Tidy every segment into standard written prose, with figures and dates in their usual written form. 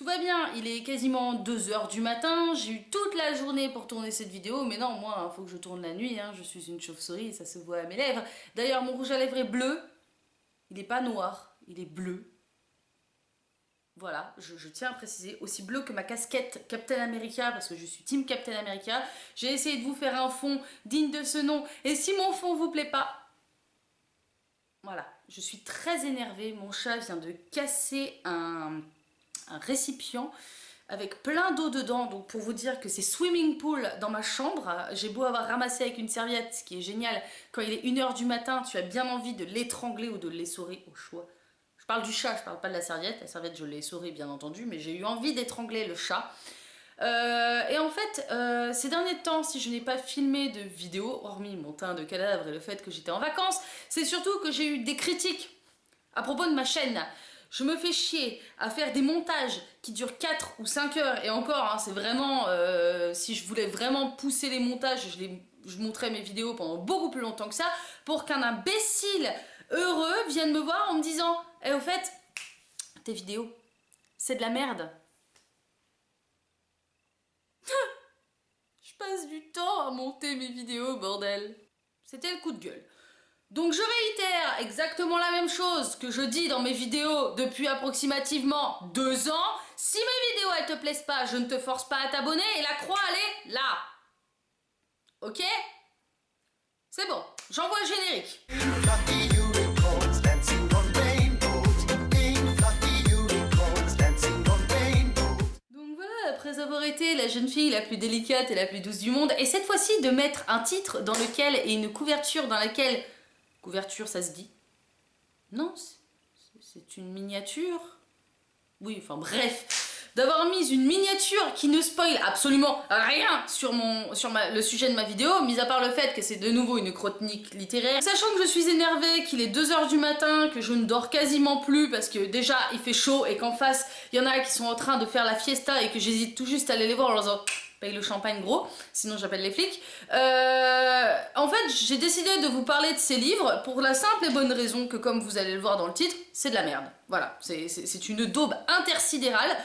Tout va bien, il est quasiment 2 h du matin, j'ai eu toute la journée pour tourner cette vidéo, mais non, moi, il faut que je tourne la nuit, hein, je suis une chauve-souris, ça se voit à mes lèvres. D'ailleurs, mon rouge à lèvres est bleu, il n'est pas noir, il est bleu. Voilà, je tiens à préciser, aussi bleu que ma casquette Captain America, parce que je suis team Captain America. J'ai essayé de vous faire un fond digne de ce nom, et si mon fond vous plaît pas, voilà, je suis très énervée, mon chat vient de casser un récipient avec plein d'eau dedans, donc pour vous dire que c'est swimming pool dans ma chambre. J'ai beau avoir ramassé avec une serviette, ce qui est génial, quand il est 1 h du matin, tu as bien envie de l'étrangler ou de l'essorer au choix. Je parle du chat, je parle pas de la serviette je l'ai essorée bien entendu, mais j'ai eu envie d'étrangler le chat. Et en fait, ces derniers temps, si je n'ai pas filmé de vidéo, hormis mon teint de cadavre et le fait que j'étais en vacances, c'est surtout que j'ai eu des critiques à propos de ma chaîne. Je me fais chier à faire des montages qui durent 4 ou 5 heures, et encore, hein, c'est vraiment, si je voulais vraiment pousser les montages, je montrais mes vidéos pendant beaucoup plus longtemps que ça, pour qu'un imbécile heureux vienne me voir en me disant « Eh, au fait, tes vidéos, c'est de la merde. » Je passe du temps à monter mes vidéos, bordel. C'était le coup de gueule. Donc je réitère exactement la même chose que je dis dans mes vidéos depuis approximativement 2 ans. Si mes vidéos elles te plaisent pas, je ne te force pas à t'abonner et la croix elle est là. Ok? C'est bon, j'envoie le générique. Donc voilà, après avoir été la jeune fille la plus délicate et la plus douce du monde, et cette fois-ci de mettre un titre dans lequel et une couverture dans laquelle... Couverture, ça se dit? Non, c'est une miniature. Oui, enfin bref. D'avoir mis une miniature qui ne spoil absolument rien sur le sujet de ma vidéo, mis à part le fait que c'est de nouveau une chronique littéraire. Sachant que je suis énervée, qu'il est 2 h du matin, que je ne dors quasiment plus parce que déjà il fait chaud et qu'en face il y en a qui sont en train de faire la fiesta et que j'hésite tout juste à aller les voir en leur disant paye le champagne gros, sinon j'appelle les flics. En fait, j'ai décidé de vous parler de ces livres pour la simple et bonne raison que, comme vous allez le voir dans le titre, c'est de la merde. Voilà, c'est une daube intersidérale.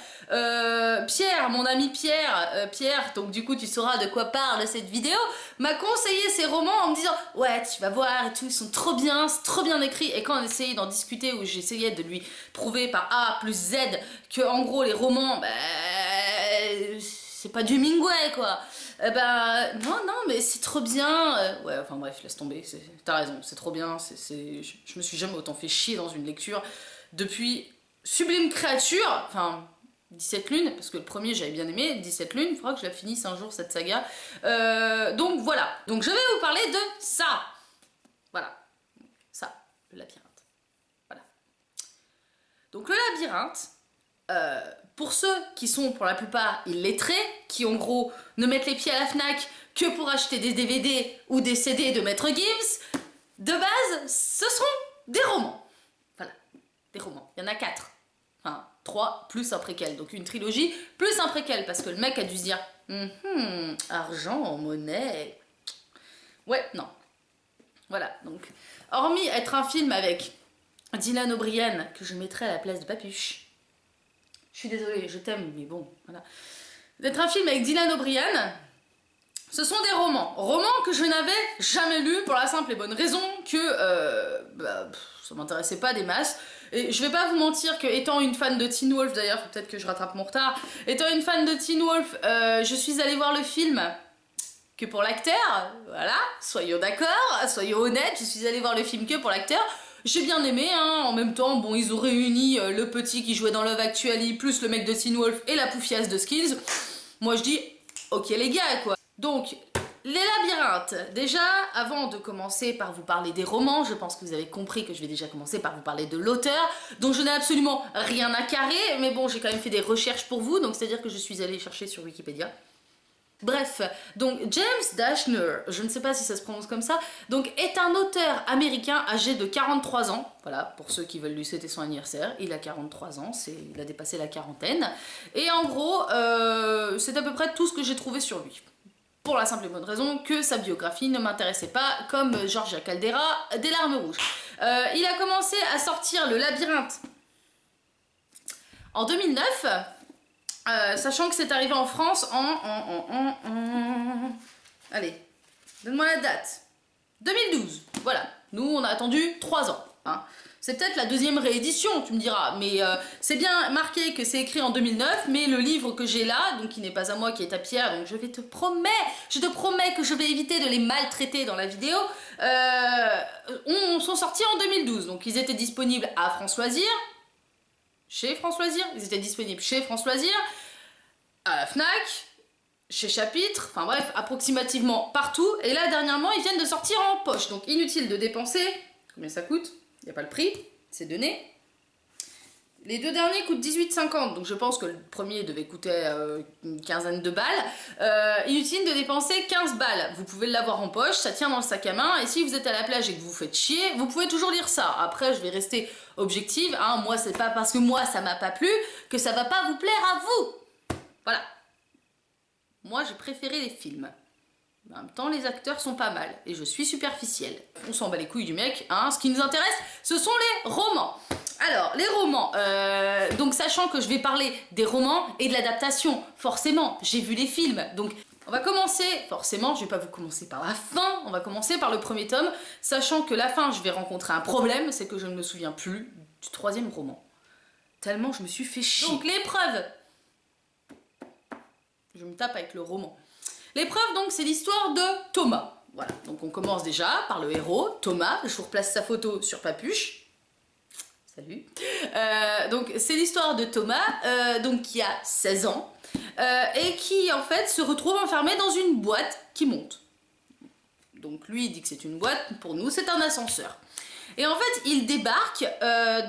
Pierre, mon ami Pierre, donc du coup tu sauras de quoi parle cette vidéo, m'a conseillé ces romans en me disant « Ouais, tu vas voir et tout, ils sont trop bien, c'est trop bien écrit. » Et quand on essayait d'en discuter, où j'essayais de lui prouver par A plus Z que en gros les romans, c'est pas du Hemingway quoi. Non mais c'est trop bien. Ouais, enfin bref, laisse tomber, t'as raison, c'est trop bien. Je me suis jamais autant fait chier dans une lecture depuis Sublime Créature, enfin 17 lunes, parce que le premier j'avais bien aimé, 17 lunes, il faudra que je la finisse un jour cette saga. Donc voilà, donc je vais vous parler de ça. Voilà, ça, le labyrinthe. Voilà. Donc le labyrinthe, pour ceux qui sont pour la plupart illettrés, qui en gros ne mettent les pieds à la Fnac que pour acheter des DVD ou des CD de Maître Gibbs, de base, ce sont des romans. Voilà, des romans. Il y en a 4. Enfin, 3 plus un préquel. Donc une trilogie plus un préquel, parce que le mec a dû se dire argent, monnaie. Ouais, non. Voilà, donc, hormis être un film avec Dylan O'Brien, que je mettrais à la place de Papuche. Je suis désolée, je t'aime, mais bon, voilà. D'être un film avec Dylan O'Brien, ce sont des romans. Romans que je n'avais jamais lus pour la simple et bonne raison que ça m'intéressait pas des masses. Et je vais pas vous mentir que, étant une fan de Teen Wolf, d'ailleurs, faut peut-être que je rattrape mon retard, étant une fan de Teen Wolf, je suis allée voir le film que pour l'acteur, voilà, soyons d'accord, soyons honnêtes, je suis allée voir le film que pour l'acteur. J'ai bien aimé, hein. En même temps, bon, ils ont réuni le petit qui jouait dans Love Actually, plus le mec de Teen Wolf et la poufiasse de Skills. Moi je dis, ok les gars, quoi. Donc, les labyrinthes. Déjà, avant de commencer par vous parler des romans, je pense que vous avez compris que je vais déjà commencer par vous parler de l'auteur, dont je n'ai absolument rien à carrer, mais bon, j'ai quand même fait des recherches pour vous, donc c'est-à-dire que je suis allée chercher sur Wikipédia. Bref, donc James Dashner, je ne sais pas si ça se prononce comme ça, donc est un auteur américain âgé de 43 ans, voilà, pour ceux qui veulent lui souhaiter son anniversaire, il a 43 ans, il a dépassé la quarantaine, et en gros, c'est à peu près tout ce que j'ai trouvé sur lui. Pour la simple et bonne raison que sa biographie ne m'intéressait pas, comme Georgia Caldera, des larmes rouges. Il a commencé à sortir le labyrinthe en 2009, Sachant que c'est arrivé en France Allez, donne-moi la date. 2012, voilà. Nous, on a attendu 3 ans. Hein. C'est peut-être la deuxième réédition, tu me diras, mais c'est bien marqué que c'est écrit en 2009, mais le livre que j'ai là, donc qui n'est pas à moi, qui est à Pierre, donc je te promets que je vais éviter de les maltraiter dans la vidéo, sont sortis en 2012, donc ils étaient disponibles à France Loisirs, chez France Loisirs, ils étaient disponibles chez France Loisirs, à la Fnac, chez Chapitre, enfin bref, approximativement partout, et là dernièrement ils viennent de sortir en poche, donc inutile de dépenser, combien ça coûte ? Il n'y a pas le prix, c'est donné. Les 2 derniers coûtent 18,50, donc je pense que le premier devait coûter une quinzaine de balles. Inutile de dépenser 15 balles. Vous pouvez l'avoir en poche, ça tient dans le sac à main, et si vous êtes à la plage et que vous vous faites chier, vous pouvez toujours lire ça. Après, je vais rester objective, hein. Moi, c'est pas parce que moi, ça m'a pas plu, que ça va pas vous plaire à vous. Voilà. Moi, j'ai préféré les films. En même temps, les acteurs sont pas mal, et je suis superficielle. On s'en bat les couilles du mec, hein. Ce qui nous intéresse, ce sont les romans. Alors, les romans, donc sachant que je vais parler des romans et de l'adaptation, forcément, j'ai vu les films, donc on va commencer, forcément, je vais pas vous commencer par la fin, on va commencer par le premier tome, sachant que la fin, je vais rencontrer un problème, c'est que je ne me souviens plus du 3e roman. Tellement je me suis fait chier. Donc, l'épreuve. Je me tape avec le roman. L'épreuve, donc, c'est l'histoire de Thomas. Voilà, donc on commence déjà par le héros, Thomas. Je vous replace sa photo sur Papuche. Salut. Donc, c'est l'histoire de Thomas, donc, qui a 16 ans, et qui, en fait, se retrouve enfermé dans une boîte qui monte. Donc, lui, il dit que c'est une boîte. Pour nous, c'est un ascenseur. Et en fait, il débarque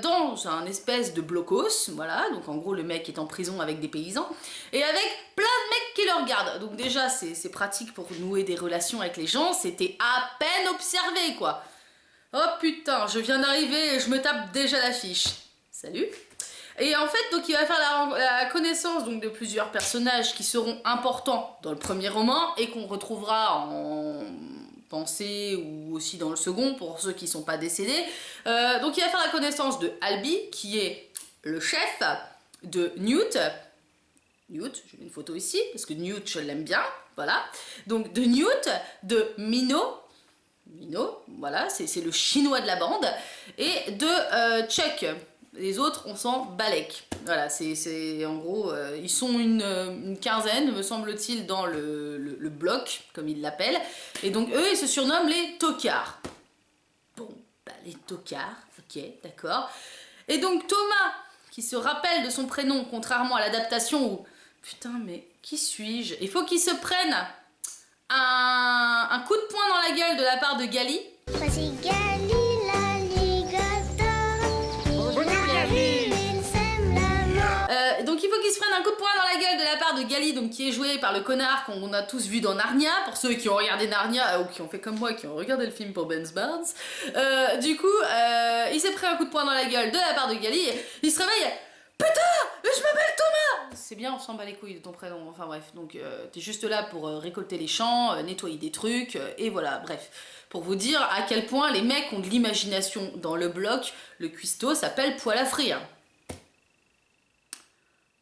dans un espèce de blocos, voilà, donc en gros le mec est en prison avec des paysans, et avec plein de mecs qui le regardent. Donc déjà, c'est pratique pour nouer des relations avec les gens, c'était à peine observé, quoi. Oh putain, je viens d'arriver et je me tape déjà l'affiche. Salut. Et en fait, donc il va faire la connaissance donc, de plusieurs personnages qui seront importants dans le premier roman et qu'on retrouvera en pensée ou aussi dans le second pour ceux qui ne sont pas décédés. Donc il va faire la connaissance de Albi qui est le chef, de Newt, je mets une photo ici parce que Newt je l'aime bien, voilà. Donc de Newt, de Mino, voilà, c'est le chinois de la bande, et de Chuck. Les autres, on s'en balèque. Voilà, c'est en gros, ils sont une quinzaine, me semble-t-il, dans le bloc, comme ils l'appellent. Et donc, eux, ils se surnomment les tocards. Bon, bah, les tocards, ok, d'accord. Et donc, Thomas, qui se rappelle de son prénom, contrairement à l'adaptation où, putain, mais qui suis-je? Il faut qu'il se prenne un coup de poing dans la gueule de la part de Gali. Voici Gali. Donc il faut qu'il se prenne un coup de poing dans la gueule de la part de Gali, donc qui est joué par le connard qu'on a tous vu dans Narnia, pour ceux qui ont regardé Narnia ou qui ont fait comme moi, qui ont regardé le film pour Ben Barnes. Du coup, il s'est pris un coup de poing dans la gueule de la part de Gali, il se réveille, putain, je m'appelle Thomas. C'est bien, on s'en bat les couilles de ton prénom, enfin bref, donc t'es juste là pour récolter les champs, nettoyer des trucs, et voilà, bref. Pour vous dire à quel point les mecs ont de l'imagination dans le bloc, le cuistot s'appelle poêle à frire.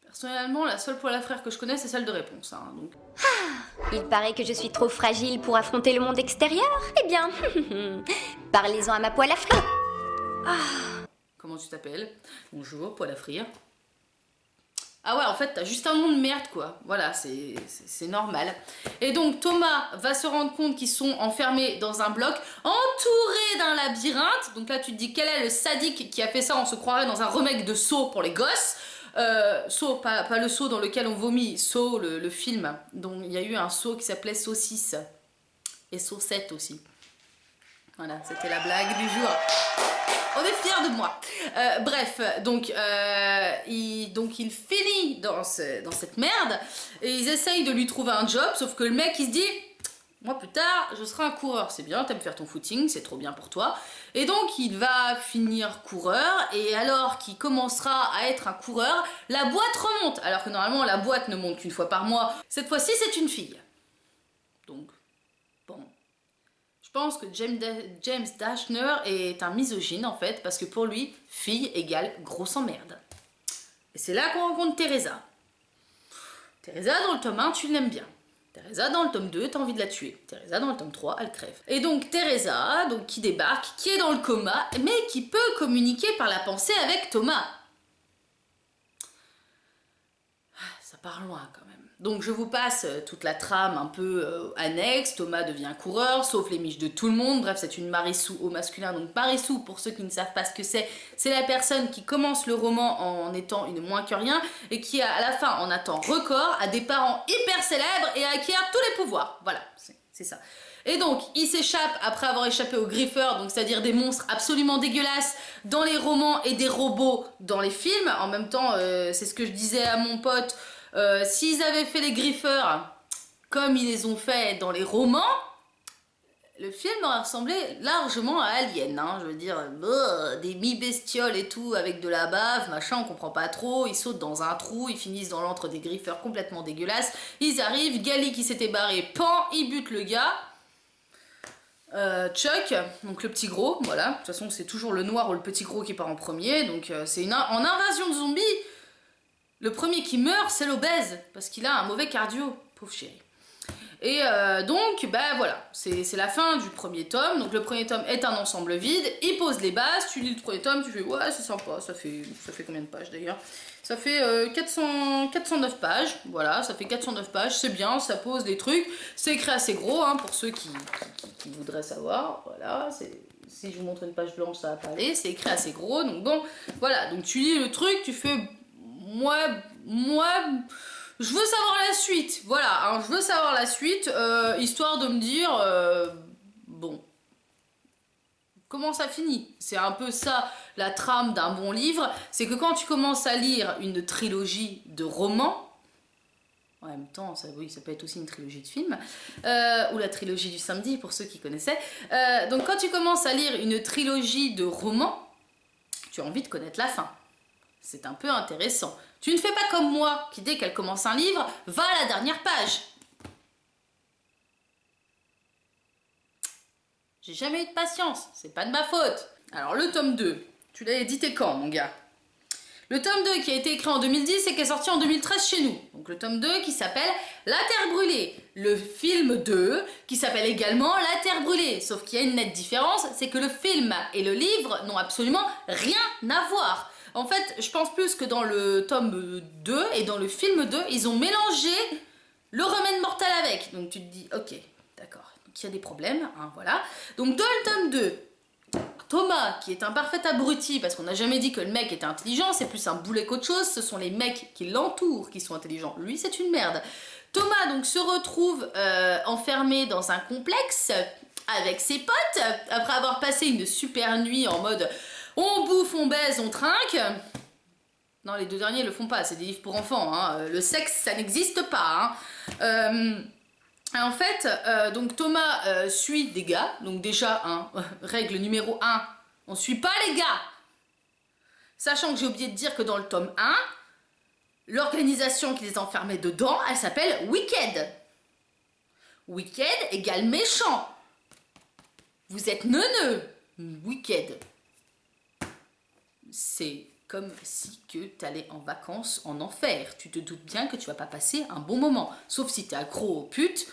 Personnellement, la seule poêle à frire que je connais, c'est celle de Réponse. Hein, donc. Il paraît que je suis trop fragile pour affronter le monde extérieur. Eh bien, parlez-en à ma poêle à frire. Comment tu t'appelles? Bonjour, poêle à frire. Ah ouais, en fait, t'as juste un nom de merde, quoi. Voilà, c'est normal. Et donc, Thomas va se rendre compte qu'ils sont enfermés dans un bloc, entourés d'un labyrinthe. Donc là, tu te dis, quel est le sadique qui a fait ça? On se croirait dans un remake de Saw pour les gosses. Saw, pas le Saw dans lequel on vomit, Saw, le film. Donc il y a eu un Saw qui s'appelait Saw 6 et Saw 7 aussi. Voilà, c'était la blague du jour. On est fiers de moi. Bref, donc il finit dans cette merde et ils essayent de lui trouver un job, sauf que le mec il se dit, moi plus tard je serai un coureur, c'est bien, t'aimes faire ton footing, c'est trop bien pour toi. Et donc il va finir coureur, et alors qu'il commencera à être un coureur, la boîte remonte, alors que normalement la boîte ne monte qu'une fois par mois. Cette fois-ci c'est une fille. Donc, bon. Je pense que James Dashner est un misogyne en fait, parce que pour lui, fille égale grosse emmerde. Et c'est là qu'on rencontre Teresa. Teresa, dans le tome 1, tu l'aimes bien. Teresa, dans le tome 2, t'as envie de la tuer. Teresa, dans le tome 3, elle crève. Et donc Teresa, donc, qui débarque, qui est dans le coma, mais qui peut communiquer par la pensée avec Thomas. Ça part loin quand même. Donc je vous passe toute la trame un peu annexe. Thomas devient coureur, sauf les miches de tout le monde. Bref, c'est une Marissou au masculin. Donc Marissou, pour ceux qui ne savent pas ce que c'est la personne qui commence le roman en étant une moins que rien et qui à la fin, en un temps record, a des parents hyper célèbres et acquiert tous les pouvoirs. Voilà, c'est ça. Et donc, il s'échappe après avoir échappé aux griffeurs, donc c'est-à-dire des monstres absolument dégueulasses dans les romans et des robots dans les films. En même temps, c'est ce que je disais à mon pote. S'ils avaient fait les griffeurs comme ils les ont fait dans les romans, le film aurait ressemblé largement à Alien, hein. Je veux dire, des mi-bestioles et tout, avec de la bave, machin, on comprend pas trop, ils sautent dans un trou, ils finissent dans l'antre des griffeurs complètement dégueulasses, ils arrivent, Gali qui s'était barré, pan, il bute le gars, Chuck, donc le petit gros, voilà, de toute façon c'est toujours le noir ou le petit gros qui part en premier, donc c'est en invasion de zombies. Le premier qui meurt, c'est l'obèse, parce qu'il a un mauvais cardio, pauvre chéri. Et donc, bah voilà, c'est la fin du premier tome. Donc le premier tome est un ensemble vide, il pose les bases, tu lis le premier tome, tu fais ouais c'est sympa, ça fait combien de pages d'ailleurs? Ça fait 409 pages, voilà, ça fait 409 pages, c'est bien, ça pose des trucs, c'est écrit assez gros, hein, pour ceux qui voudraient savoir, voilà, si je vous montre une page blanche ça va pas aller, c'est écrit assez gros, donc bon, voilà, donc tu lis le truc, tu fais... Moi, je veux savoir la suite. Voilà, hein, je veux savoir la suite, histoire de me dire, bon, comment ça finit? C'est un peu ça, la trame d'un bon livre. C'est que quand tu commences à lire une trilogie de romans, en même temps, oui, ça peut être aussi une trilogie de films, ou la trilogie du samedi, pour ceux qui connaissaient. Donc quand tu commences à lire une trilogie de romans, tu as envie de connaître la fin. C'est un peu intéressant. Tu ne fais pas comme moi, qui dès qu'elle commence un livre, va à la dernière page. J'ai jamais eu de patience, c'est pas de ma faute. Alors le tome 2, tu l'as édité quand mon gars? Le tome 2 qui a été écrit en 2010 et qui est sorti en 2013 chez nous. Donc le tome 2 qui s'appelle La Terre Brûlée. Le film 2 qui s'appelle également La Terre Brûlée. Sauf qu'il y a une nette différence, c'est que le film et le livre n'ont absolument rien à voir. En fait, je pense plus que dans le tome 2 et dans le film 2, ils ont mélangé le remède mortel avec. Donc tu te dis, ok, d'accord, donc il y a des problèmes, hein, voilà. Donc dans le tome 2, Thomas, qui est un parfait abruti, parce qu'on n'a jamais dit que le mec était intelligent, c'est plus un boulet qu'autre chose, ce sont les mecs qui l'entourent qui sont intelligents. Lui, c'est une merde. Thomas, donc, se retrouve enfermé dans un complexe avec ses potes, après avoir passé une super nuit en mode... On bouffe, on baise, on trinque. Non, les deux derniers le font pas, c'est des livres pour enfants. Hein. Le sexe, ça n'existe pas. Hein. En fait, donc Thomas suit des gars. Donc déjà, hein, règle numéro 1, on suit pas les gars. Sachant que j'ai oublié de dire que dans le tome 1, l'organisation qui les enfermait dedans, elle s'appelle Wicked. Wicked égale méchant. Vous êtes neuneux. Wicked. C'est comme si que t'allais en vacances en enfer. Tu te doutes bien que tu vas pas passer un bon moment. Sauf si t'es accro aux putes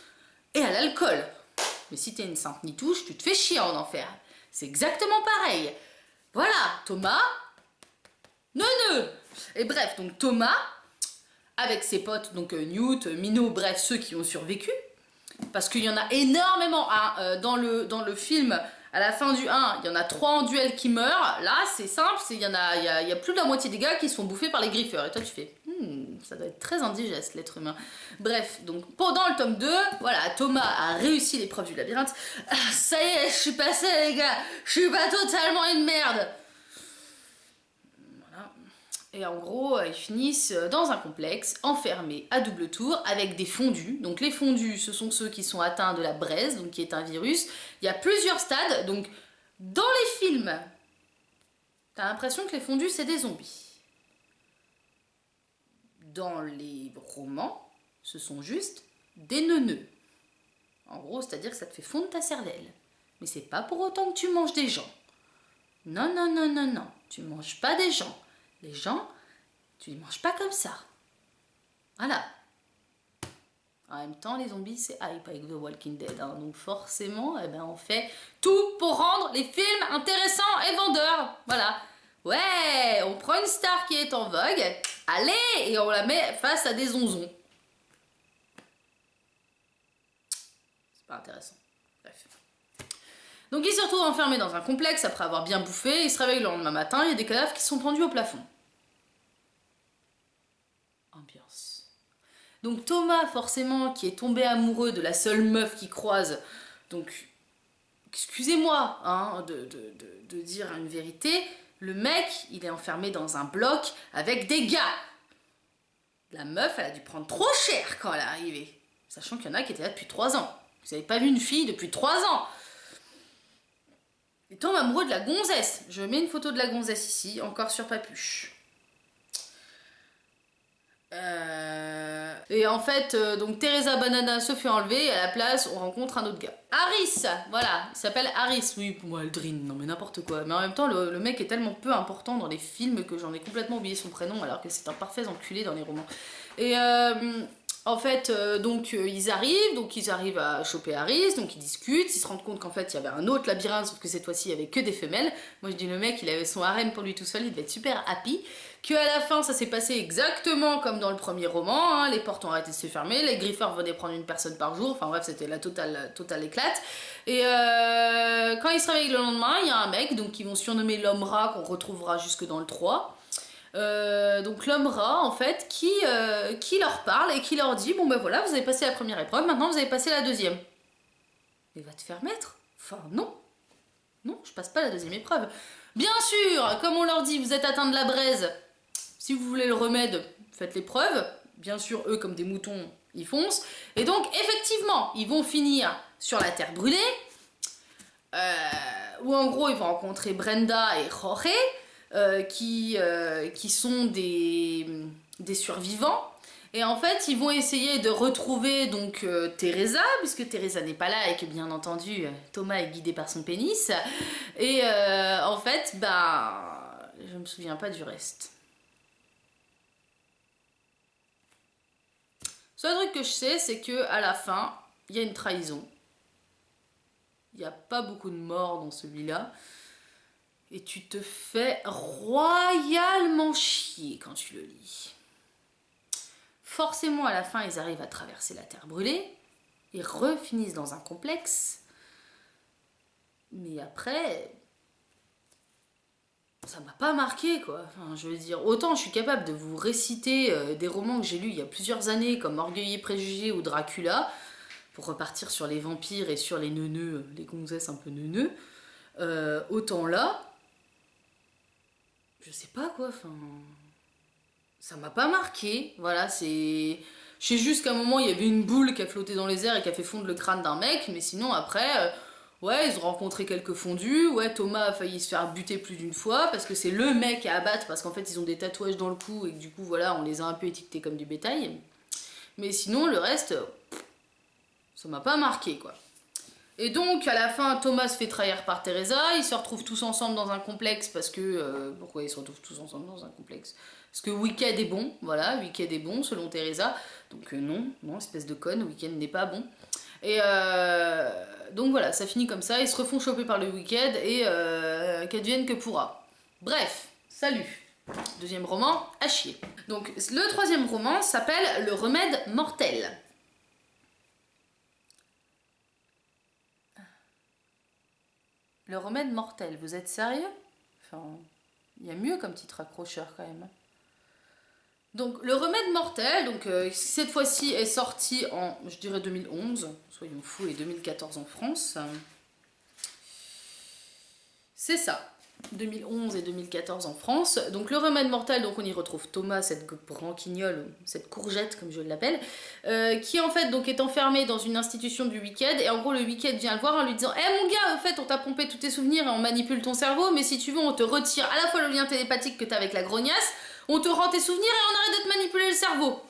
et à l'alcool. Mais si t'es une sainte nitouche, tu te fais chier en enfer. C'est exactement pareil. Voilà, Thomas, neuneux. Et bref, donc Thomas, avec ses potes, donc Newt, Minot, bref, ceux qui ont survécu, parce qu'il y en a énormément hein, dans le film. À la fin du 1, il y en a 3 en duel qui meurent. Là, c'est simple, il y a plus de la moitié des gars qui sont bouffés par les griffeurs. Et toi, tu fais, ça doit être très indigeste, l'être humain. Bref, donc pendant le tome 2, voilà, Thomas a réussi l'épreuve du labyrinthe. Ah, ça y est, je suis passé, les gars. Je suis pas totalement une merde. Voilà. Et en gros, ils finissent dans un complexe, enfermés à double tour, avec des fondus. Donc les fondus, ce sont ceux qui sont atteints de la braise, donc qui est un virus. Il y a plusieurs stades, donc dans les films, t'as l'impression que les fondus, c'est des zombies. Dans les romans, ce sont juste des neuneux. En gros, c'est-à-dire que ça te fait fondre ta cervelle. Mais c'est pas pour autant que tu manges des gens. Non, non, non, non, non. Tu manges pas des gens. Les gens, tu les manges pas comme ça. Voilà. En même temps, les zombies, c'est hype avec The Walking Dead. Hein. Donc forcément, eh ben, on fait tout pour rendre les films intéressants et vendeurs. Voilà. Ouais, on prend une star qui est en vogue, allez, et on la met face à des zonzons. C'est pas intéressant. Bref. Donc il se retrouve enfermé dans un complexe après avoir bien bouffé. Il se réveille le lendemain matin, il y a des cadavres qui sont pendus au plafond. Ambiance. Donc Thomas, forcément, qui est tombé amoureux de la seule meuf qu'il croise, donc, excusez-moi hein, de dire une vérité, le mec, il est enfermé dans un bloc avec des gars. La meuf, elle a dû prendre trop cher quand elle est arrivée, sachant qu'il y en a qui étaient là depuis 3 ans. Vous n'avez pas vu une fille depuis 3 ans. Il tombe amoureux de la gonzesse. Je mets une photo de la gonzesse ici, encore sur Papuche. Et en fait, donc Teresa Banana se fait enlever et à la place, on rencontre un autre gars. Harris, voilà, il s'appelle Harris. Oui, pour moi, Aldrin, non mais n'importe quoi. Mais en même temps, le mec est tellement peu important dans les films que j'en ai complètement oublié son prénom alors que c'est un parfait enculé dans les romans. Et en fait, ils arrivent à choper Harris, donc ils discutent, ils se rendent compte qu'en fait il y avait un autre labyrinthe, sauf que cette fois-ci il y avait que des femelles. Moi je dis le mec, il avait son harem pour lui tout seul, il devait être super happy. Que à la fin ça s'est passé exactement comme dans le premier roman, hein, les portes ont arrêté de se fermer, les griffeurs venaient prendre une personne par jour, enfin bref c'était la totale éclate. Et quand ils se réveillent le lendemain, il y a un mec donc qu'ils vont surnommer l'homme rat qu'on retrouvera jusque dans le 3. Donc l'homme rat en fait qui leur parle et qui leur dit bon ben voilà vous avez passé la première épreuve, maintenant vous avez passé la deuxième. Mais va te faire mettre. Enfin non, je passe pas la deuxième épreuve. Bien sûr, comme on leur dit vous êtes atteint de la braise, si vous voulez le remède faites l'épreuve. Bien sûr eux comme des moutons ils foncent et donc effectivement ils vont finir sur la terre brûlée où en gros ils vont rencontrer Brenda et Jorge. Qui sont des survivants et en fait ils vont essayer de retrouver donc Teresa puisque Teresa n'est pas là et que bien entendu Thomas est guidé par son pénis et en fait je me souviens pas du reste. Le seul truc que je sais c'est que à la fin il y a une trahison, il n'y a pas beaucoup de morts dans celui-là. Et tu te fais royalement chier quand tu le lis. Forcément, à la fin, ils arrivent à traverser la terre brûlée et refinissent dans un complexe. Mais après, ça m'a pas marqué, quoi. Enfin, je veux dire, autant je suis capable de vous réciter des romans que j'ai lus il y a plusieurs années, comme Orgueil et Préjugés ou Dracula, pour repartir sur les vampires et sur les neuneux, les gonzesses un peu neuneux. Autant là, je sais pas quoi, enfin, ça m'a pas marqué, voilà, c'est... Je sais juste qu'à un moment, il y avait une boule qui a flotté dans les airs et qui a fait fondre le crâne d'un mec, mais sinon, après, ouais, ils ont rencontré quelques fondus, ouais, Thomas a failli se faire buter plus d'une fois, parce que c'est le mec à abattre, parce qu'en fait, ils ont des tatouages dans le cou, et que du coup, voilà, on les a un peu étiquetés comme du bétail. Mais sinon, le reste, ça m'a pas marqué, quoi. Et donc, à la fin, Thomas se fait trahir par Teresa, ils se retrouvent tous ensemble dans un complexe parce que... pourquoi ils se retrouvent tous ensemble dans un complexe? Parce que Wicked est bon, voilà, Wicked est bon selon Teresa. Donc non, espèce de conne, Wicked n'est pas bon. Et donc voilà, ça finit comme ça, ils se refont choper par le Wicked et qu'advienne que pourra. Bref, salut. Deuxième roman, à chier. Donc le troisième roman s'appelle Le Remède Mortel. Le Remède Mortel, vous êtes sérieux? Enfin, il y a mieux comme titre accrocheur quand même. Donc, Le Remède Mortel, donc, cette fois-ci est sorti en, je dirais 2011, soyons fous, et 2014 en France. C'est ça, 2011 et 2014 en France. Donc, Le Remède Mortel, donc on y retrouve Thomas, cette branquignole, cette courgette comme je l'appelle, qui en fait donc est enfermé dans une institution du Wicked. Et en gros, le Wicked vient le voir en lui disant: Eh mon gars, en fait, on t'a pompé tous tes souvenirs et on manipule ton cerveau, mais si tu veux, on te retire à la fois le lien télépathique que t'as avec la grognasse, on te rend tes souvenirs et on arrête de te manipuler le cerveau.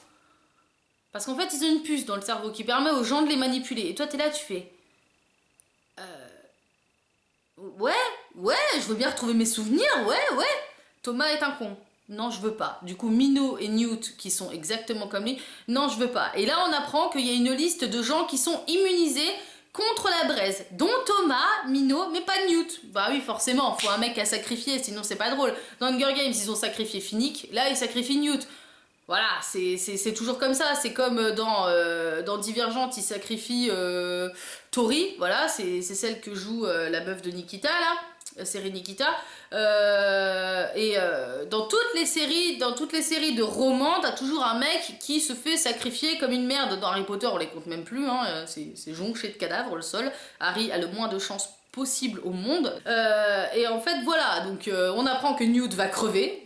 Parce qu'en fait, ils ont une puce dans le cerveau qui permet aux gens de les manipuler. Et toi, t'es là, tu fais... Ouais, je veux bien retrouver mes souvenirs, ouais. Thomas est un con. non je veux pas. Du coup Minot et Newt qui sont exactement comme lui, non je veux pas. Et là on apprend qu'il y a une liste de gens qui sont immunisés contre la braise, dont Thomas, Minot, mais pas Newt. Bah oui forcément, faut un mec à sacrifier, sinon c'est pas drôle. Dans Hunger Games ils ont sacrifié Finnick, là ils sacrifient Newt. Voilà, c'est toujours comme ça, c'est comme dans Divergente, ils sacrifient Tori, voilà, c'est celle que joue la meuf de Nikita là, série Nikita. Dans toutes les séries de romans, t'as toujours un mec qui se fait sacrifier comme une merde. Dans Harry Potter, on les compte même plus, hein, c'est jonché de cadavres le sol. Harry a le moins de chance possible au monde. Et en fait, voilà, donc on apprend que Newt va crever.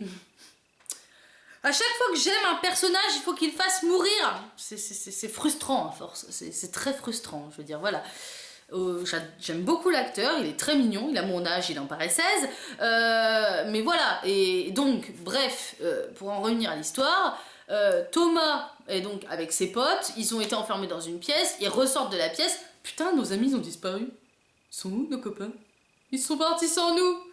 À chaque fois que j'aime un personnage, il faut qu'il fasse mourir. C'est frustrant à force, c'est très frustrant, je veux dire, voilà. J'aime beaucoup l'acteur, il est très mignon, il a mon âge, il en paraît 16. Mais voilà, et donc, bref, pour en revenir à l'histoire, Thomas est donc avec ses potes, ils ont été enfermés dans une pièce, ils ressortent de la pièce. Putain, nos amis ont disparu. Ils sont où nos copains? Ils sont partis sans nous.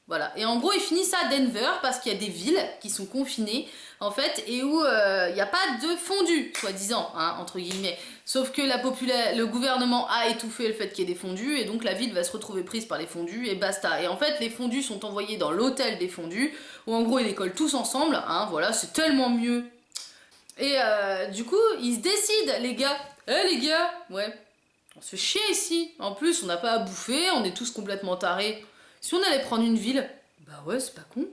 Voilà, et en gros ils finissent à Denver parce qu'il y a des villes qui sont confinées en fait et où il n'y a pas de fondu, soi-disant, hein, entre guillemets. Sauf que le gouvernement a étouffé le fait qu'il y ait des fondus et donc la ville va se retrouver prise par les fondus et basta. Et en fait les fondus sont envoyés dans l'hôtel des fondus où en gros ils les collent tous ensemble, hein, voilà, c'est tellement mieux. Et du coup ils se décident les gars, les gars, ouais, on se fait chier ici, en plus on n'a pas à bouffer, on est tous complètement tarés. Si on allait prendre une ville, bah ouais, c'est pas con.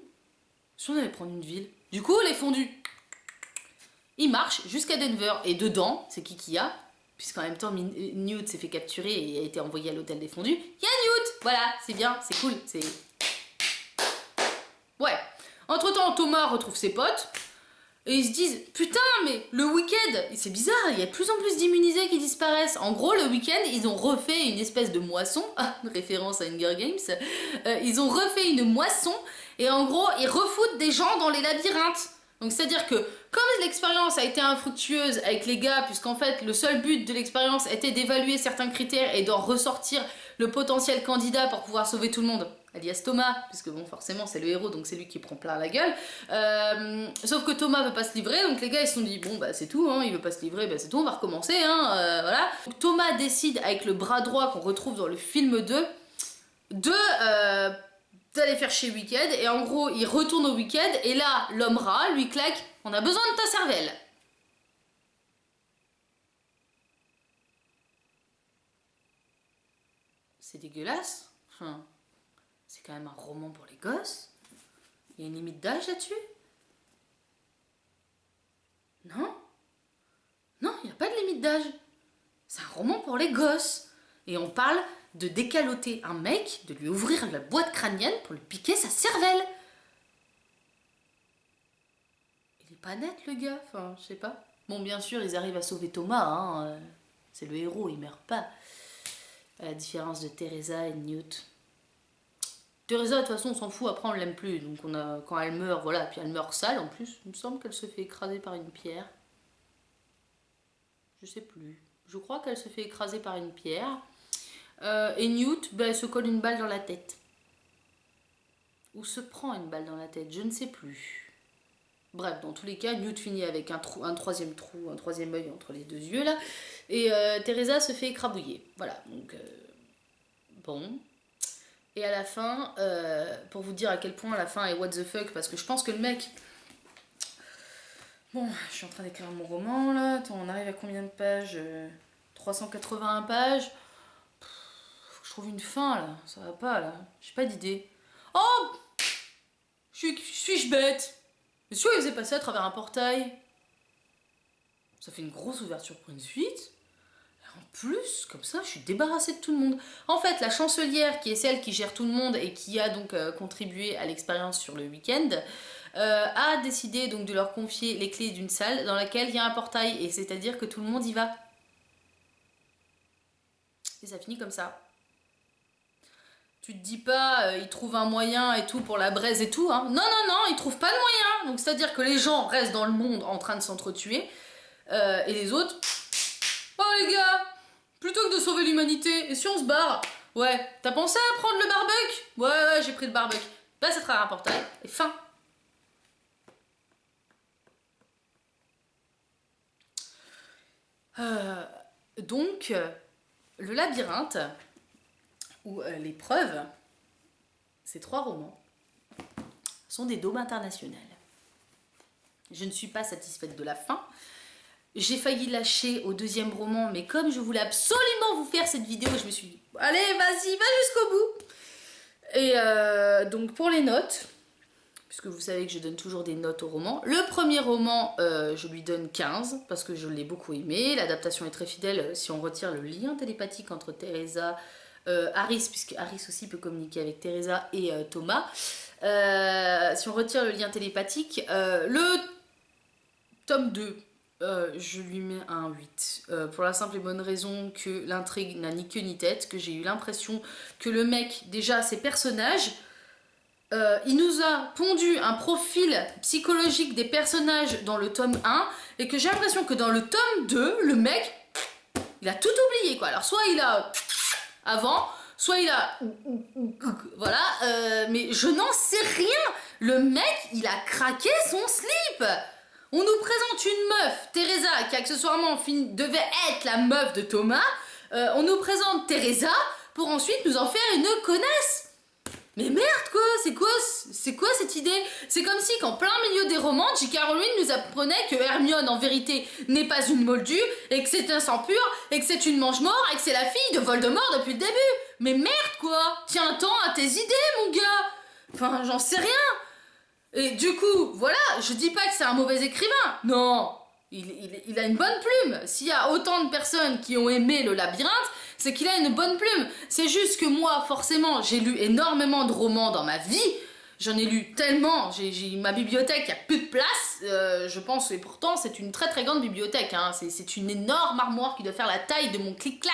Si on allait prendre une ville. Du coup, les fondus. Ils marchent jusqu'à Denver. Et dedans, c'est qui qu'il y a? Puisqu'en même temps, Newt s'est fait capturer et a été envoyé à l'hôtel des fondus. Il y a Newt! Voilà, c'est bien, c'est cool, c'est... Ouais. Entre-temps, Thomas retrouve ses potes. Et ils se disent, putain, mais le week-end, c'est bizarre, il y a de plus en plus d'immunisés qui disparaissent. En gros, le week-end, ils ont refait une espèce de moisson, référence à Hunger Games, ils ont refait une moisson, et en gros, ils refoutent des gens dans les labyrinthes. Donc c'est-à-dire que, comme l'expérience a été infructueuse avec les gars, puisqu'en fait, le seul but de l'expérience était d'évaluer certains critères et d'en ressortir le potentiel candidat pour pouvoir sauver tout le monde, alias Thomas, puisque bon forcément c'est le héros donc c'est lui qui prend plein la gueule, sauf que Thomas veut pas se livrer, donc les gars ils se sont dit bon bah c'est tout, hein, il veut pas se livrer, bah c'est tout, on va recommencer, hein, voilà. Donc, Thomas décide avec le bras droit qu'on retrouve dans le film 2 d'aller faire chez Weekend, et en gros il retourne au Weekend et là l'homme rat lui claque, on a besoin de ta cervelle. C'est dégueulasse, enfin, c'est quand même un roman pour les gosses. Il y a une limite d'âge là-dessus? Non? Non, il n'y a pas de limite d'âge. C'est un roman pour les gosses. Et on parle de décaloter un mec, de lui ouvrir la boîte crânienne pour lui piquer sa cervelle. Il est pas net le gars, enfin, je sais pas. Bon, bien sûr, ils arrivent à sauver Thomas, hein. C'est le héros, il meurt pas. À la différence de Teresa et Newt. Teresa, de toute façon, on s'en fout, après on l'aime plus. Donc quand elle meurt, voilà, puis elle meurt sale en plus. Il me semble qu'elle se fait écraser par une pierre. Je sais plus. Je crois qu'elle se fait écraser par une pierre. Et Newt, ben, elle se colle une balle dans la tête. Ou se prend une balle dans la tête, je ne sais plus. Bref, dans tous les cas, Newt finit avec un troisième trou, un troisième œil entre les deux yeux là. Et Teresa se fait écrabouiller. Voilà, donc bon. Et à la fin, pour vous dire à quel point la fin est what the fuck, parce que je pense que le mec... Bon, je suis en train d'écrire mon roman là. Attends, on arrive à combien de pages? 381 pages. Faut que je trouve une fin là, ça va pas là. J'ai pas d'idée. Oh, suis-je bête? Mais sûr, il faisait passer à travers un portail. Ça fait une grosse ouverture pour une suite. En plus, comme ça, je suis débarrassée de tout le monde. En fait, la chancelière, qui est celle qui gère tout le monde et qui a donc contribué à l'expérience sur le week-end, a décidé donc de leur confier les clés d'une salle dans laquelle il y a un portail, et c'est-à-dire que tout le monde y va. Et ça finit comme ça. Tu te dis pas, ils trouvent un moyen et tout pour la braise et tout, hein. Non, non, non, ils trouvent pas de moyen. Donc c'est-à-dire que les gens restent dans le monde en train de s'entretuer, et les autres... Oh les gars, plutôt que de sauver l'humanité, et si on se barre? Ouais, t'as pensé à prendre le barbecue? Ouais, j'ai pris le barbecue. Là, ça sera un portail, et fin. Donc, le labyrinthe, ou l'épreuve, ces 3 romans, sont des daubes internationales. Je ne suis pas satisfaite de la fin. J'ai failli lâcher au 2e roman, mais comme je voulais absolument vous faire cette vidéo, je me suis dit, allez, vas-y, va jusqu'au bout. Et donc pour les notes, puisque vous savez que je donne toujours des notes au roman, le premier roman, je lui donne 15, parce que je l'ai beaucoup aimé. L'adaptation est très fidèle, si on retire le lien télépathique entre Teresa, Harris, puisque Harris aussi peut communiquer avec Teresa et Thomas. Si on retire le lien télépathique, le tome 2, je lui mets un 8. Pour la simple et bonne raison que l'intrigue n'a ni queue ni tête, que j'ai eu l'impression que le mec, déjà ses personnages, il nous a pondu un profil psychologique des personnages dans le tome 1, et que j'ai l'impression que dans le tome 2, le mec, il a tout oublié, quoi. Alors soit il a avant, soit il a voilà, mais je n'en sais rien. Le mec, il a craqué son slip. On nous présente une meuf, Teresa, qui accessoirement devait être la meuf de Thomas. On nous présente Teresa pour ensuite nous en faire une connasse. Mais merde quoi, c'est quoi cette idée? C'est comme si qu'en plein milieu des romans, J.K. Rowling nous apprenait que Hermione en vérité n'est pas une moldue, et que c'est un sang pur, et que c'est une mange-mort, et que c'est la fille de Voldemort depuis le début. Mais merde quoi, tiens-t'en à tes idées mon gars. Enfin j'en sais rien. Et du coup, voilà, je dis pas que c'est un mauvais écrivain, non, il a une bonne plume. S'il y a autant de personnes qui ont aimé le labyrinthe, c'est qu'il a une bonne plume. C'est juste que moi, forcément, j'ai lu énormément de romans dans ma vie, j'en ai lu tellement, ma bibliothèque, il n'y a plus de place, je pense, et pourtant c'est une très très grande bibliothèque, hein. C'est une énorme armoire qui doit faire la taille de mon clic-clac.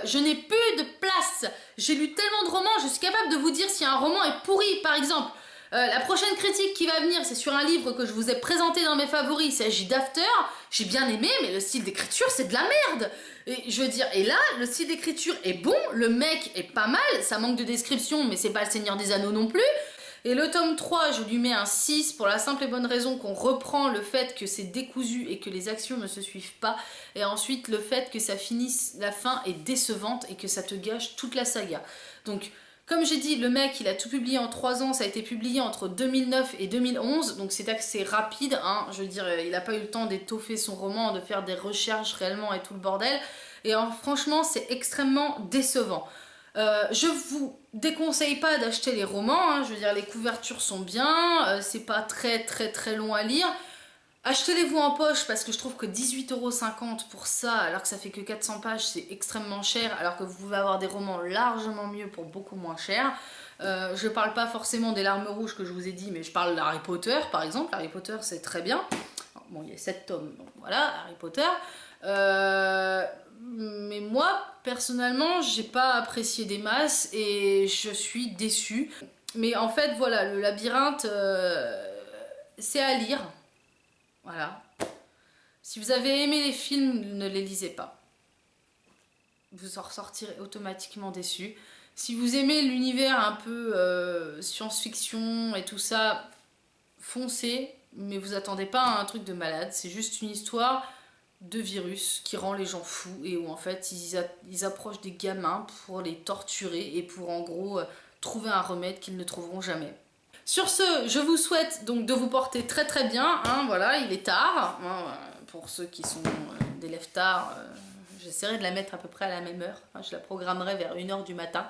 Je n'ai plus de place, j'ai lu tellement de romans, je suis capable de vous dire si un roman est pourri, par exemple. La prochaine critique qui va venir, c'est sur un livre que je vous ai présenté dans mes favoris, il s'agit d'After. J'ai bien aimé, mais le style d'écriture, c'est de la merde. Et je veux dire, et là, le style d'écriture est bon, le mec est pas mal, ça manque de description, mais c'est pas le Seigneur des Anneaux non plus. Et le tome 3, je lui mets un 6 pour la simple et bonne raison qu'on reprend le fait que c'est décousu et que les actions ne se suivent pas. Et ensuite, le fait que ça finisse, la fin est décevante et que ça te gâche toute la saga. Donc, comme j'ai dit, le mec, il a tout publié en 3 ans, ça a été publié entre 2009 et 2011, donc c'est assez rapide, hein. Je veux dire, il n'a pas eu le temps d'étoffer son roman, de faire des recherches réellement et tout le bordel, et franchement, c'est extrêmement décevant. Je vous déconseille pas d'acheter les romans, hein. Je veux dire, les couvertures sont bien, c'est pas très très très long à lire. Achetez-les-vous en poche parce que je trouve que 18,50 € pour ça, alors que ça fait que 400 pages, c'est extrêmement cher, alors que vous pouvez avoir des romans largement mieux pour beaucoup moins cher. Je parle pas forcément des Larmes Rouges que je vous ai dit, mais je parle d'Harry Potter par exemple. Harry Potter c'est très bien. Bon, il y a 7 tomes, donc voilà, Harry Potter. Mais moi, personnellement, j'ai pas apprécié des masses et je suis déçue. Mais en fait, voilà, le labyrinthe, c'est à lire. Voilà. Si vous avez aimé les films, ne les lisez pas. Vous en ressortirez automatiquement déçu. Si vous aimez l'univers un peu science-fiction et tout ça, foncez, mais vous attendez pas à un truc de malade. C'est juste une histoire de virus qui rend les gens fous et où en fait ils approchent des gamins pour les torturer et pour en gros trouver un remède qu'ils ne trouveront jamais. Sur ce, je vous souhaite donc de vous porter très très bien, hein, voilà, il est tard, hein, pour ceux qui sont des lève-tard, j'essaierai de la mettre à peu près à la même heure, hein, je la programmerai vers 1 h du matin.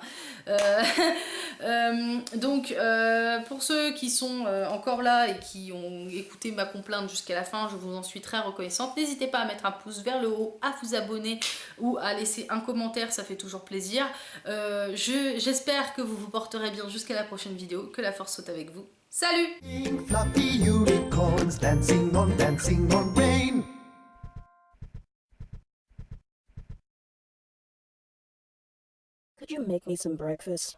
Donc pour ceux qui sont encore là et qui ont écouté ma complainte jusqu'à la fin, je vous en suis très reconnaissante. N'hésitez pas à mettre un pouce vers le haut, à vous abonner ou à laisser un commentaire, ça fait toujours plaisir. J'espère que vous vous porterez bien jusqu'à la prochaine vidéo, que la force soit avec vous. Salut! Fluffy unicorns dancing on rain. Could you make me some breakfast?